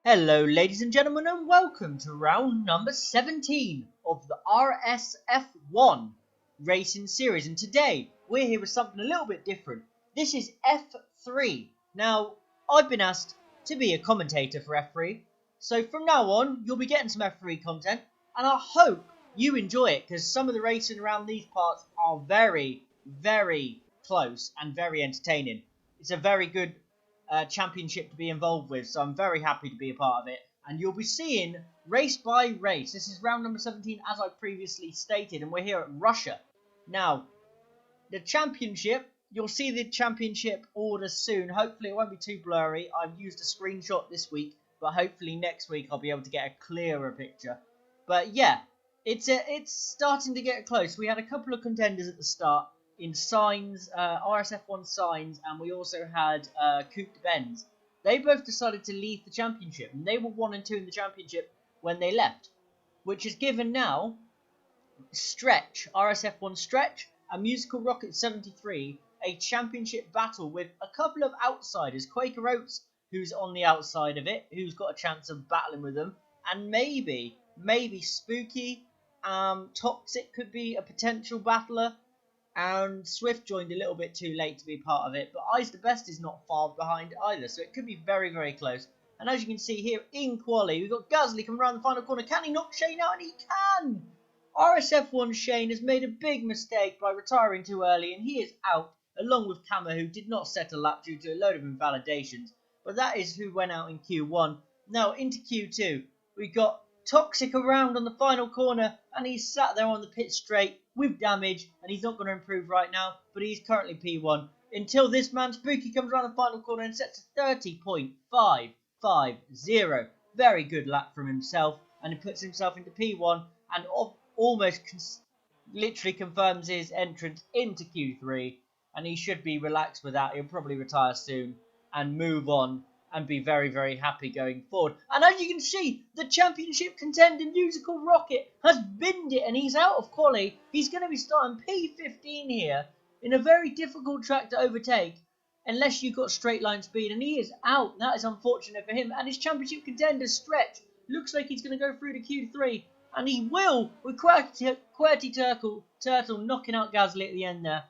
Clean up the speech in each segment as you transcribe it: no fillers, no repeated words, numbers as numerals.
Hello ladies and gentlemen and welcome to round number 17 of the RSF1 Racing series, and today we're here with something a little bit different. This is F3. Now, I've been asked to be a commentator for F3, so from now on you'll be getting some F3 content, and I hope you enjoy it because some of the racing around these parts are very, very close and very entertaining. It's a very good championship to be involved with, so I'm very happy to be a part of it, and you'll be seeing race by race. This is round number 17 as I previously stated, and we're here at Russia. Now, the championship, you'll see the championship order soon. Hopefully it won't be too blurry. I've used a screenshot this week, but hopefully next week I'll be able to get a clearer picture. But yeah, it's starting to get close. We had a couple of contenders at the start in Signs, RSF1 Signs, and we also had COULDN. They both decided to leave the championship, and they were 1 and 2 in the championship when they left, which is given now Stretch, RSF1 Stretch, and Musical Rocket 73, a championship battle with a couple of outsiders. Quaker Oats, who's on the outside of it, who's got a chance of battling with them, and maybe Spooky, Toxic could be a potential battler. And Swift joined a little bit too late to be part of it, but Eyes the Best is not far behind either, so it could be very, very close. And as you can see here in quali, we've got Gasly coming around the final corner. Can he knock Shane out? And he can! RSF1 Shane has made a big mistake by retiring too early, and he is out, along with Kama, who did not set a lap due to a load of invalidations. But that is who went out in Q1. Now into Q2, we got Toxic around on the final corner, and he's sat there on the pit straight with damage, and he's not going to improve right now, but he's currently P1. Until this man, Spooky, comes around the final corner and sets a 30.550. Very good lap from himself, and he puts himself into P1, and almost literally confirms his entrance into Q3, and he should be relaxed with that. He'll probably retire soon and move on and be very, very happy going forward. And as you can see, the championship contender Musical Rocket has binned it, and he's out of quali. He's going to be starting P15 here in a very difficult track to overtake unless you've got straight line speed, and he is out. That is unfortunate for him. And his championship contender Stretch looks like he's going to go through to Q3, and he will with QWERTY Turtle knocking out Gasly at the end there.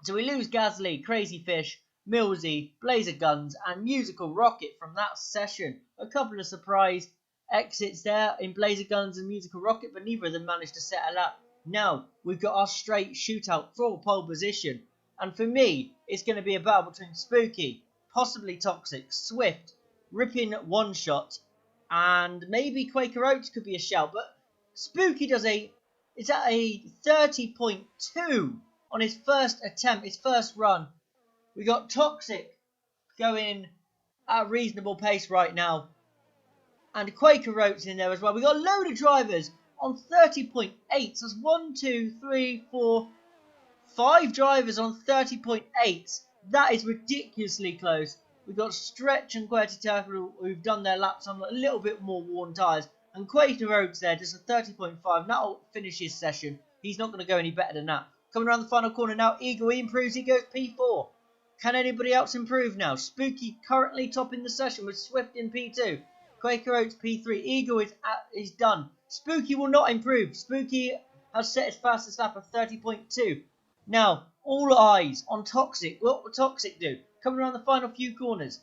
So we lose Gasly, Crazy Fish, Millsy, Blazer Guns, and Musical Rocket from that session. A couple of surprise exits there in Blazer Guns and Musical Rocket, but neither of them managed to settle up. Now we've got our straight shootout for pole position, and for me, it's going to be a battle between Spooky, possibly Toxic, Swift, Ripping One Shot, and maybe Quaker Oats could be a shout. But Spooky it's at a 30.2 on his first attempt, his first run. We got Toxic going at a reasonable pace right now. And Quaker Oats in there as well. We got a load of drivers on 30.8. So that's 1, 2, 3, 4, 5 drivers on 30.8. That is ridiculously close. We've got Stretch and QWERTY Turtle who've done their laps on a little bit more worn tyres. And Quaker Oats there, just a 30.5. That'll finish his session. He's not going to go any better than that. Coming around the final corner now, Eagle, he improves, he goes P4. Can anybody else improve now? Spooky currently topping the session with Swift in P2. Quaker Oats P3. Eagle is done. Spooky will not improve. Spooky has set his fastest lap of 30.2. Now, all eyes on Toxic. What will Toxic do? Coming around the final few corners.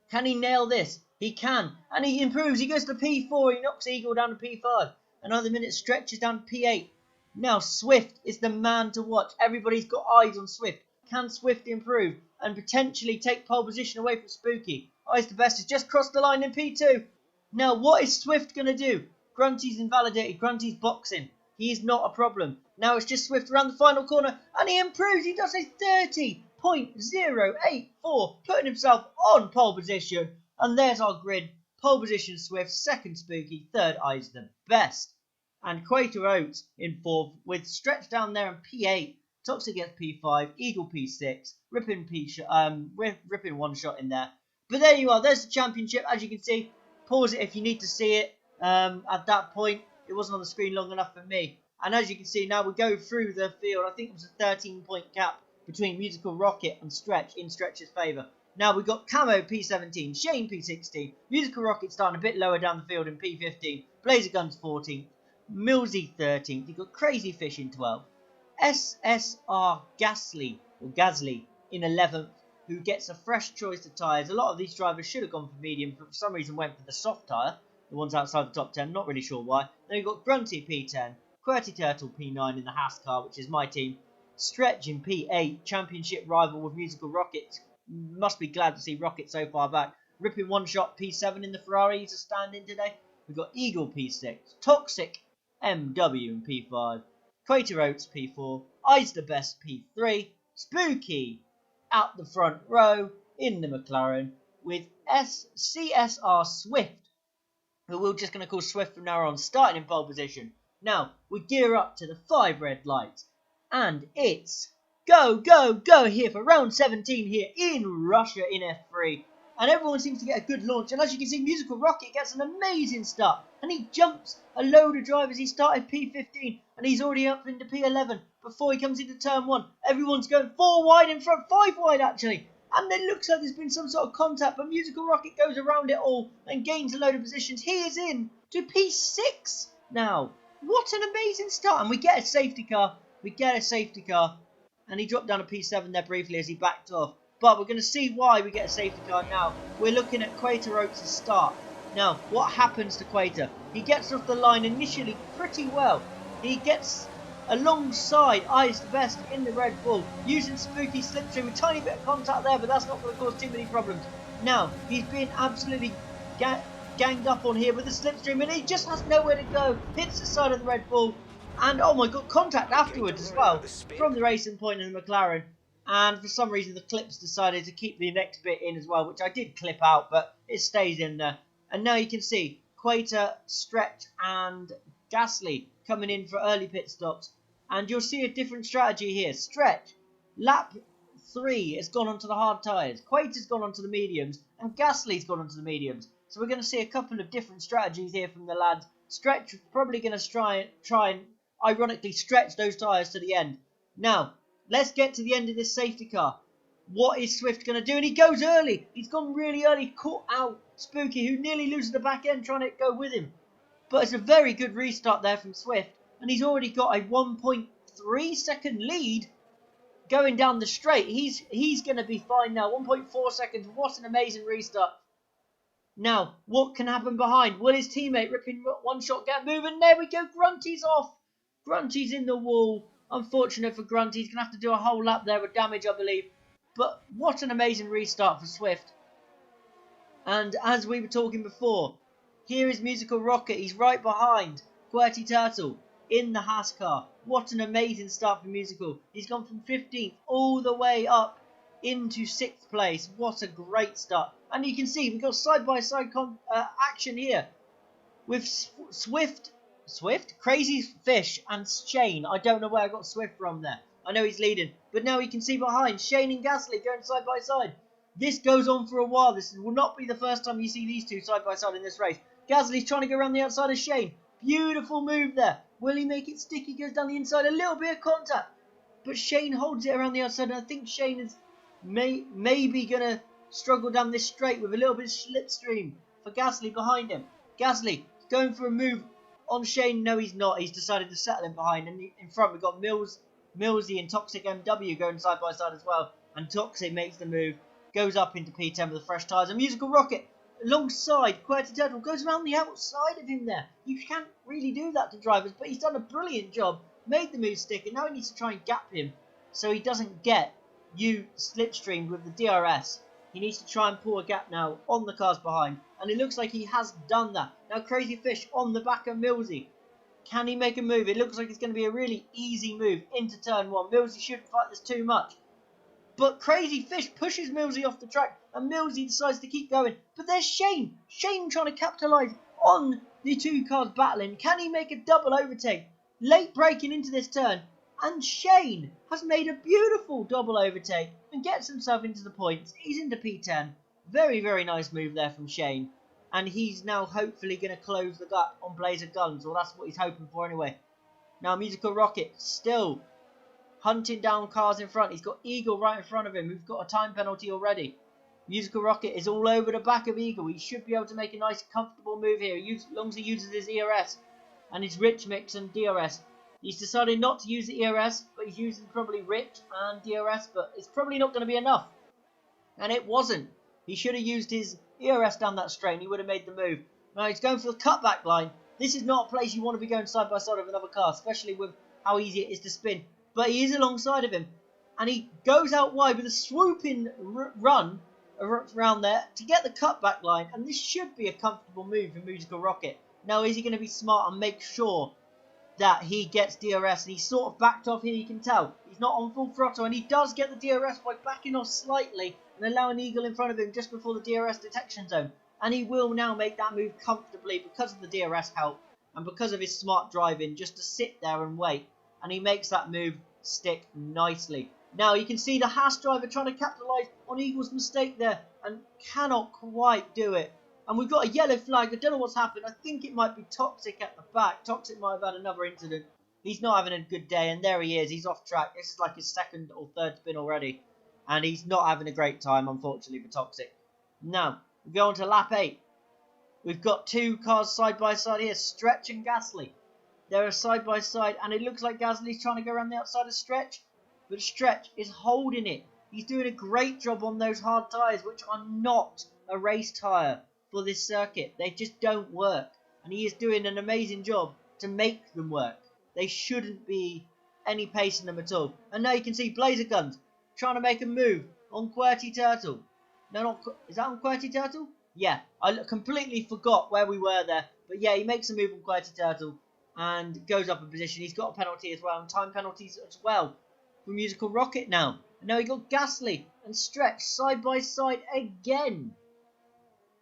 Can he nail this? He can. And he improves. He goes to P4. He knocks Eagle down to P5. Another minute stretches down to P8. Now, Swift is the man to watch. Everybody's got eyes on Swift. Can Swift improve and potentially take pole position away from Spooky? Eyes the Best has just crossed the line in P2. Now, what is Swift going to do? Grunty's invalidated. Grunty's boxing. He is not a problem. Now it's just Swift around the final corner, and he improves. He does a 30.084, putting himself on pole position. And there's our grid. Pole position Swift, second Spooky, third Eyes the Best. And Quaker Oats in fourth with Stretch down there in P8. Toxic gets P5, Eagle P6, Ripping One Shot in there. But there you are, there's the championship. As you can see, pause it if you need to see it. At that point, it wasn't on the screen long enough for me. And as you can see, now we go through the field. I think it was a 13-point gap between Musical Rocket and Stretch in Stretch's favour. Now we've got Camo P17, Shane P16, Musical Rocket starting a bit lower down the field in P15, Blazer Guns 14th, Millsy 13th, you've got Crazy Fish in 12th, SSR Gasly in 11th, who gets a fresh choice of tyres. A lot of these drivers should have gone for medium, but for some reason went for the soft tyre, the ones outside the top 10, not really sure why. Then you've got Grunty P10, QWERTY Turtle P9 in the Haas car, which is my team, Stretch in P8, championship rival with Musical Rocket. Must be glad to see Rocket so far back. Ripping One Shot P7 in the Ferrari, he's a stand-in today. We've got Eagle P6, Toxic MW in P5, Quater Oats P4, Eyes the Best P3, Spooky out the front row in the McLaren with CSR Swift, who we're just going to call Swift from now on, starting in pole position. Now, we gear up to the 5 red lights, and it's go, go, go here for round 17 here in Russia in F3. And everyone seems to get a good launch. And as you can see, Musical Rocket gets an amazing start. And he jumps a load of drivers. He started P15 and he's already up into P11 before he comes into turn 1. Everyone's going 4 wide in front, 5 wide actually. And it looks like there's been some sort of contact, but Musical Rocket goes around it all and gains a load of positions. He is in to P6 now. What an amazing start. And we get a safety car. And he dropped down to P7 there briefly as he backed off. But we're going to see why we get a safety car now. We're looking at Quater Oats' start. Now, what happens to Quater? He gets off the line initially pretty well. He gets alongside Eyes the Best in the Red Bull, using Spooky Slipstream. A tiny bit of contact there, but that's not going to cause too many problems. Now, he's being absolutely ganged up on here with the Slipstream, and he just has nowhere to go. Hits the side of the Red Bull. And, oh my god, contact afterwards as well from the Racing Point and the McLaren. And for some reason, the clips decided to keep the next bit in as well, which I did clip out, but it stays in there. And now you can see Quater, Stretch and Gasly coming in for early pit stops. And you'll see a different strategy here. Stretch, lap 3 has gone onto the hard tyres. Quater's gone onto the mediums. And Gasly's gone onto the mediums. So we're going to see a couple of different strategies here from the lads. Stretch is probably going to try and ironically stretch those tyres to the end. Now, let's get to the end of this safety car. What is Swift going to do? And he goes early. He's gone really early. Caught out Spooky, who nearly loses the back end trying to go with him. But it's a very good restart there from Swift. And he's already got a 1.3 second lead going down the straight. He's going to be fine now. 1.4 seconds. What an amazing restart. Now, what can happen behind? Will his teammate Ripping One Shot get moving? There we go. Grunty's off. Grunty's in the wall. Unfortunate for Grunty. He's going to have to do a whole lap there with damage, I believe. But what an amazing restart for Swift. And as we were talking before, here is Musical Rocket. He's right behind QWERTY Turtle in the Haas car. What an amazing start for Musical. He's gone from 15th all the way up into 6th place. What a great start. And you can see we've got side-by-side action here with Swift, Crazy Fish and Shane. I don't know where I got Swift from there. I know he's leading. But now you can see behind Shane and Gasly going side by side. This goes on for a while. This will not be the first time you see these two side by side in this race. Gasly's trying to go around the outside of Shane. Beautiful move there. Will he make it stick? He goes down the inside. A little bit of contact. But Shane holds it around the outside. And I think Shane is maybe going to struggle down this straight with a little bit of slipstream for Gasly behind him. Gasly going for a move on Shane. No, he's not. He's decided to settle him behind. And in front, we've got Millsy and Toxic MW going side by side as well. And Toxic makes the move. Goes up into P10 with the fresh tyres. And Musical Rocket alongside QWERTY Turtle goes around the outside of him there. You can't really do that to drivers, but he's done a brilliant job. Made the move stick, and now he needs to try and gap him so he doesn't get you slipstreamed with the DRS. He needs to try and pull a gap now on the cars behind. And it looks like he has done that. Now Crazy Fish on the back of Millsy. Can he make a move? It looks like it's going to be a really easy move into turn 1. Millsy shouldn't fight this too much. But Crazy Fish pushes Millsy off the track, and Millsy decides to keep going. But there's Shane. Shane trying to capitalise on the two cars battling. Can he make a double overtake? Late braking into this turn, and Shane has made a beautiful double overtake and gets himself into the points. He's into P10. Very, very nice move there from Shane. And he's now hopefully going to close the gap on Blazer Guns. Well, that's what he's hoping for anyway. Now Musical Rocket still hunting down cars in front. He's got Eagle right in front of him, who's got a time penalty already. Musical Rocket is all over the back of Eagle. He should be able to make a nice, comfortable move here, as long as he uses his ERS and his Rich Mix and DRS. He's decided not to use the ERS, but he's using probably Rich and DRS, but it's probably not going to be enough. And it wasn't. He should have used his ERS down that straight and he would have made the move. Now he's going for the cutback line. This is not a place you want to be going side by side with another car, especially with how easy it is to spin. But he is alongside of him. And he goes out wide with a swooping run around there to get the cutback line. And this should be a comfortable move for Musical Rocket. Now, is he going to be smart and make sure that he gets DRS? And he's sort of backed off here, you can tell. He's not on full throttle. And he does get the DRS by backing off slightly and allowing Eagle in front of him just before the DRS detection zone. And he will now make that move comfortably because of the DRS help and because of his smart driving, just to sit there and wait. And he makes that move stick nicely. Now you can see the Haas driver trying to capitalise on Eagle's mistake there and cannot quite do it. And we've got a yellow flag. I don't know what's happened. I think it might be Toxic at the back. Toxic might have had another incident. He's not having a good day, and there he is. He's off track. This is like his second or third spin already. And he's not having a great time, unfortunately, for Toxic. Now, we go on to lap 8. We've got two cars side by side here, Stretch and Gasly. They're side by side, and it looks like Gasly's trying to go around the outside of Stretch. But Stretch is holding it. He's doing a great job on those hard tyres, which are not a race tyre for this circuit. They just don't work. And he is doing an amazing job to make them work. They shouldn't be any pace in them at all. And now you can see Blazer Guns trying to make a move on QWERTY Turtle. No, not... Is that on QWERTY Turtle? Yeah, I completely forgot where we were there. But yeah, he makes a move on QWERTY Turtle and goes up a position. He's got a penalty as well, and time penalties as well for Musical Rocket now. And now we got Gasly and Stretch side by side again.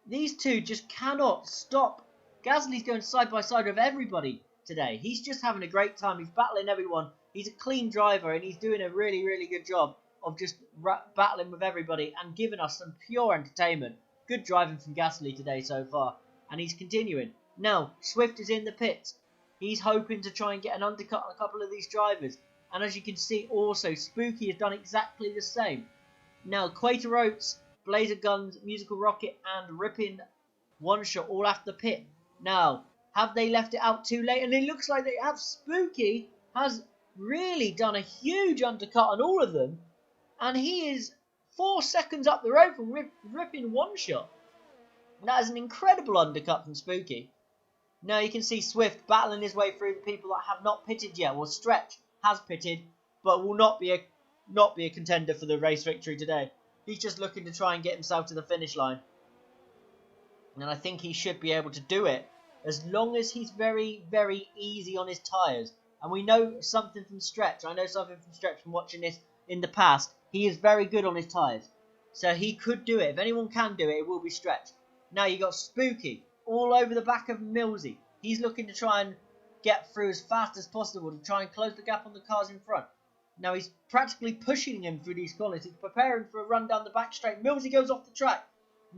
These two just cannot stop. Gasly's going side by side with everybody today. He's just having a great time. He's battling everyone. He's a clean driver, and he's doing a really, really good job of just battling with everybody and giving us some pure entertainment. Good driving from Gasly today so far, and he's continuing. Now, Swift is in the pits. He's hoping to try and get an undercut on a couple of these drivers. And as you can see also, Spooky has done exactly the same. Now, Quater Oats, Blazer Guns, Musical Rocket and Ripping One Shot all after the pit. Now, have they left it out too late? And it looks like they have. Spooky has really done a huge undercut on all of them. And he is 4 seconds up the road from Ripping One Shot. That is an incredible undercut from Spooky. Now you can see Swift battling his way through the people that have not pitted yet. Well, Stretch has pitted, but will not be a contender for the race victory today. He's just looking to try and get himself to the finish line. And I think he should be able to do it, as long as he's very, very easy on his tyres. And we know something from Stretch. I know something from Stretch from watching this in the past. He is very good on his tyres. So he could do it. If anyone can do it, it will be Stretch. Now you got Spooky all over the back of Millsy. He's looking to try and get through as fast as possible to try and close the gap on the cars in front. Now he's practically pushing him through these corners. He's preparing for a run down the back straight. Millsy goes off the track.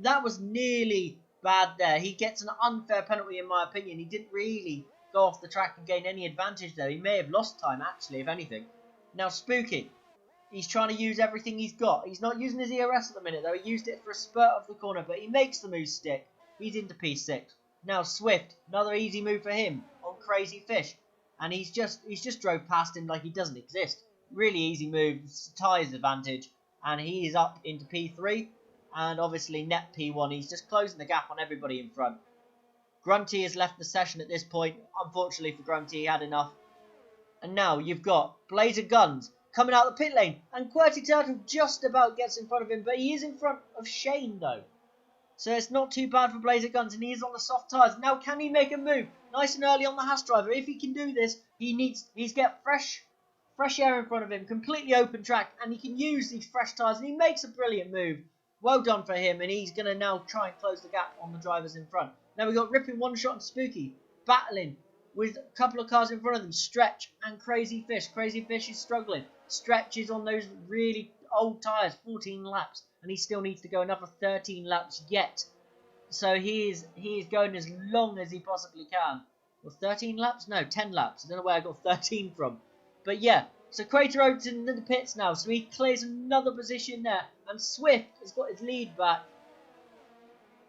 That was nearly bad there. He gets an unfair penalty in my opinion. He didn't really go off the track and gain any advantage there. He may have lost time actually, if anything. Now Spooky, he's trying to use everything he's got. He's not using his ERS at the minute though. He used it for a spurt of the corner, but he makes the move stick. He's into P6. Now Swift, another easy move for him on Crazy Fish. And he's just drove past him like he doesn't exist. Really easy move, tyres advantage. And he is up into P3. And obviously net P1. He's just closing the gap on everybody in front. Grunty has left the session at this point. Unfortunately for Grunty, he had enough. And now you've got Blazer Guns coming out the pit lane. And QWERTY Turtle just about gets in front of him. But he is in front of Shane though. So it's not too bad for Blazer Guns, and he is on the soft tyres. Now can he make a move? Nice and early on the Haas driver. If he can do this, he's get fresh air in front of him, completely open track, and he can use these fresh tyres, and he makes a brilliant move. Well done for him, and he's going to now try and close the gap on the drivers in front. Now we've got Ripping One Shot and Spooky battling with a couple of cars in front of them, Stretch and Crazy Fish. Crazy Fish is struggling. Stretch is on those really old tyres, 14 laps. And he still needs to go another 13 laps yet. So he is going as long as he possibly can. Well, 13 laps? No, 10 laps. I don't know where I got 13 from. But yeah, So Crater Oats in the pits now, so he clears another position there. And Swift has got his lead back.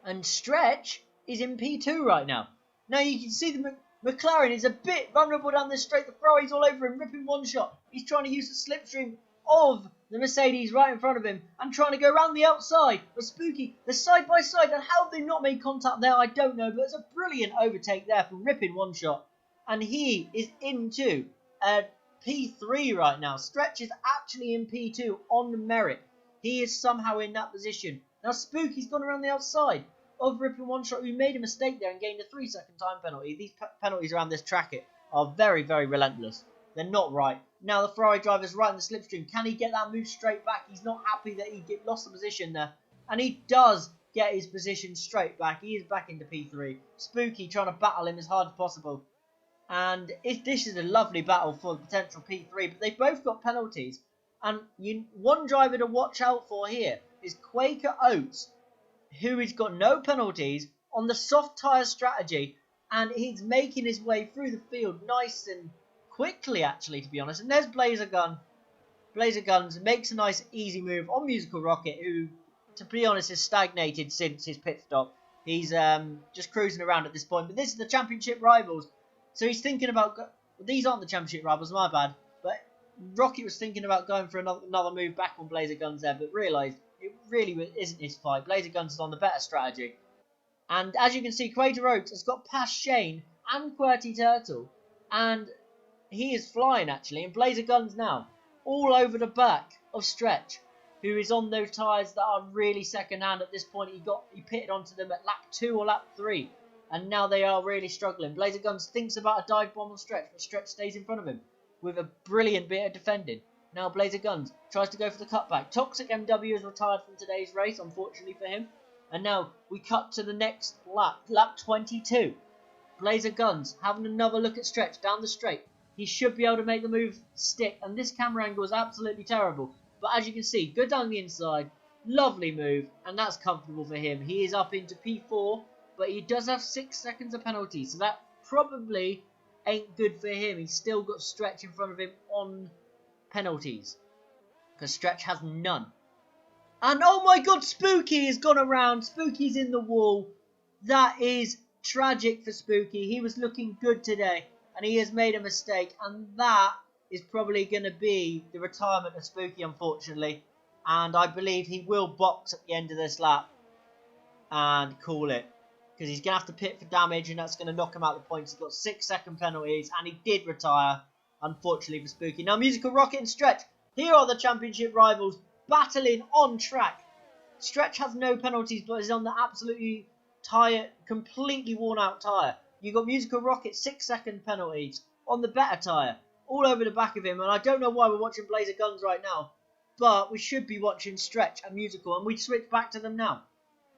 And Stretch is in P2 right now. Now you can see the McLaren is a bit vulnerable down this straight. The Ferrari's all over him, ripping one shot. He's trying to use the slipstream of the Mercedes right in front of him and trying to go around the outside. But Spooky, they're side by side, and how have they not made contact there, I don't know. But it's a brilliant overtake there from ripping one shot. And he is into P3 right now. Stretch is actually in P2 on merit. He is somehow in that position. Now Spooky's gone around the outside of ripping one shot, who made a mistake there and gained a 3-second time penalty. These penalties around this track are very, very relentless. They're not right. Now the Ferrari driver's right in the slipstream. Can he get that move straight back? He's not happy that he lost the position there. And he does get his position straight back. He is back into P3. Spooky trying to battle him as hard as possible. And this is a lovely battle for the potential P3. But they've both got penalties. And one driver to watch out for here is Quaker Oats, who has got no penalties on the soft tyre strategy, and he's making his way through the field nice and quickly, actually, to be honest. And there's Blazer Guns makes a nice easy move on Musical Rocket, who, to be honest, has stagnated since his pit stop. He's just cruising around at this point. But this is the championship rivals, so he's thinking about... These aren't the championship rivals, my bad. But Rocket was thinking about going for another move back on Blazer Guns there, but realised it really isn't his fight. Blazer Guns is on the better strategy. And as you can see, Crater Oats has got past Shane and QWERTY Turtle. And he is flying, actually. And Blazer Guns now all over the back of Stretch, who is on those tyres that are really second-hand at this point. He pitted onto them at lap 2 or lap 3. And now they are really struggling. Blazer Guns thinks about a dive bomb on Stretch, but Stretch stays in front of him with a brilliant bit of defending. Now Blazer Guns tries to go for the cutback. Toxic MW is retired from today's race, unfortunately for him. And now we cut to the next lap, lap 22. Blazer Guns having another look at Stretch down the straight. He should be able to make the move stick. And this camera angle is absolutely terrible. But as you can see, good down the inside. Lovely move. And that's comfortable for him. He is up into P4. But he does have 6 seconds of penalty. So that probably ain't good for him. He's still got Stretch in front of him on penalties, because Stretch has none. And oh my god, Spooky has gone around. Spooky's in the wall. That is tragic for Spooky. He was looking good today, and he has made a mistake, and that is probably going to be the retirement of Spooky, unfortunately. And I believe he will box at the end of this lap and call it, because he's going to have to pit for damage, and that's going to knock him out the points. He's got 6-second penalties, and he did retire, unfortunately for Spooky. Now Musical Rocket and Stretch, here are the championship rivals battling on track. Stretch has no penalties, but is on the absolutely completely worn out tyre. You've got Musical Rocket 6-second penalties on the better tyre, all over the back of him. And I don't know why we're watching Blazer Guns right now, but we should be watching Stretch and Musical, and we switch back to them now.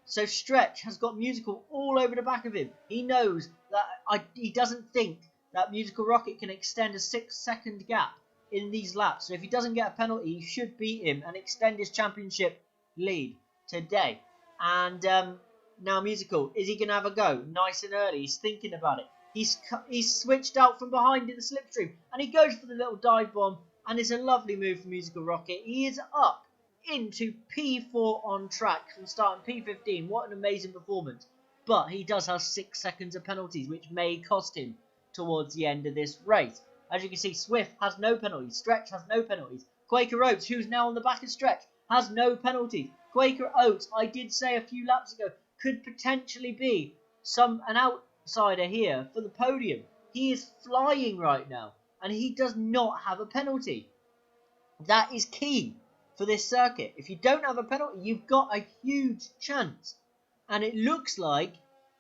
So Stretch has got Musical all over the back of him. He knows that he doesn't think that Musical Rocket can extend a 6-second gap in these laps. So if he doesn't get a penalty, he should beat him and extend his championship lead today. And now Musical, is he going to have a go? Nice and early. He's thinking about it. He's switched out from behind in the slipstream, and he goes for the little dive bomb, and it's a lovely move for Musical Rocket. He is up into P4 on track from starting P15. What an amazing performance. But he does have 6 seconds of penalties, which may cost him towards the end of this race. As you can see, Swift has no penalties. Stretch has no penalties. Quaker Oats, who's now on the back of Stretch, has no penalties. Quaker Oats, I did say a few laps ago, could potentially be an outsider here for the podium. He is flying right now, and he does not have a penalty. That is key for this circuit. If you don't have a penalty, you've got a huge chance. And it looks like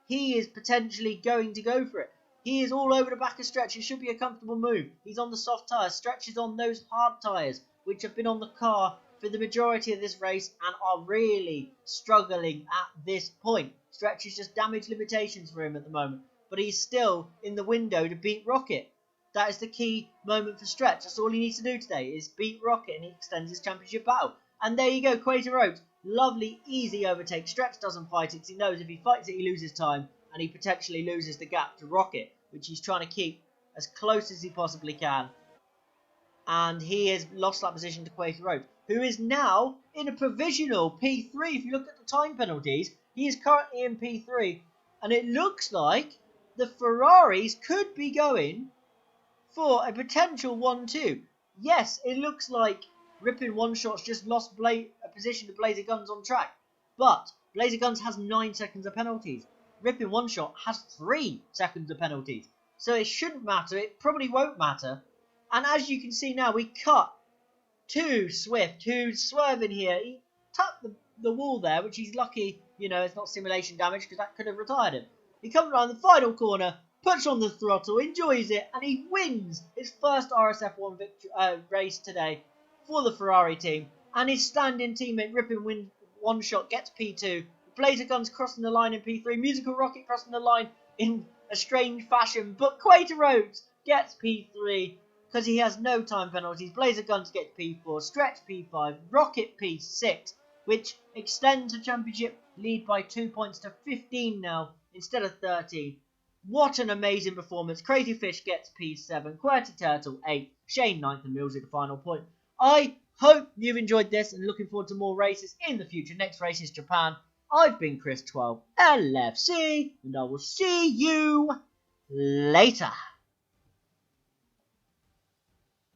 he is potentially going to go for it. He is all over the back of Stretch. It should be a comfortable move. He's on the soft tyres. Stretch is on those hard tyres, which have been on the car for the majority of this race and are really struggling at this point. Stretch is just damage limitations for him at the moment, but he's still in the window to beat Rocket. That is the key moment for Stretch. That's all he needs to do today, is beat Rocket, and he extends his championship battle. And there you go, Quater Oats. Lovely, easy overtake. Stretch doesn't fight it because he knows if he fights it, he loses time, and he potentially loses the gap to Rocket, which he's trying to keep as close as he possibly can. and he has lost that position to Quater, who is now in a provisional P3. If you look at the time penalties, he is currently in P3, and it looks like the Ferraris could be going for a potential 1-2. Yes, it looks like Ripping One Shot's just lost a position to Blazer Guns on track, but Blazer Guns has 9 seconds of penalties. Ripping One Shot has 3 seconds of penalties, so it shouldn't matter. It probably won't matter. And as you can see now, we cut to Swift, who's swerving here. He tapped the wall there, which he's lucky, it's not simulation damage, because that could have retired him. He comes around the final corner, puts on the throttle, enjoys it, and he wins his first RSF1 race today for the Ferrari team. And his standing teammate, Ripping One Shot, gets P2. Blazer Guns crossing the line in P3. Musical Rocket crossing the line in a strange fashion. But Quater gets P3 because he has no time penalties. Blazer Guns gets P4. Stretch P5. Rocket P6, which extends the championship lead by 2 points to 15 now instead of 13. What an amazing performance. Crazy Fish gets P7. QWERTY Turtle 8. Shane 9th and Mills at the final point. I hope you've enjoyed this and looking forward to more races in the future. Next race is Japan. I've been Chris12 LFC, and I will see you later.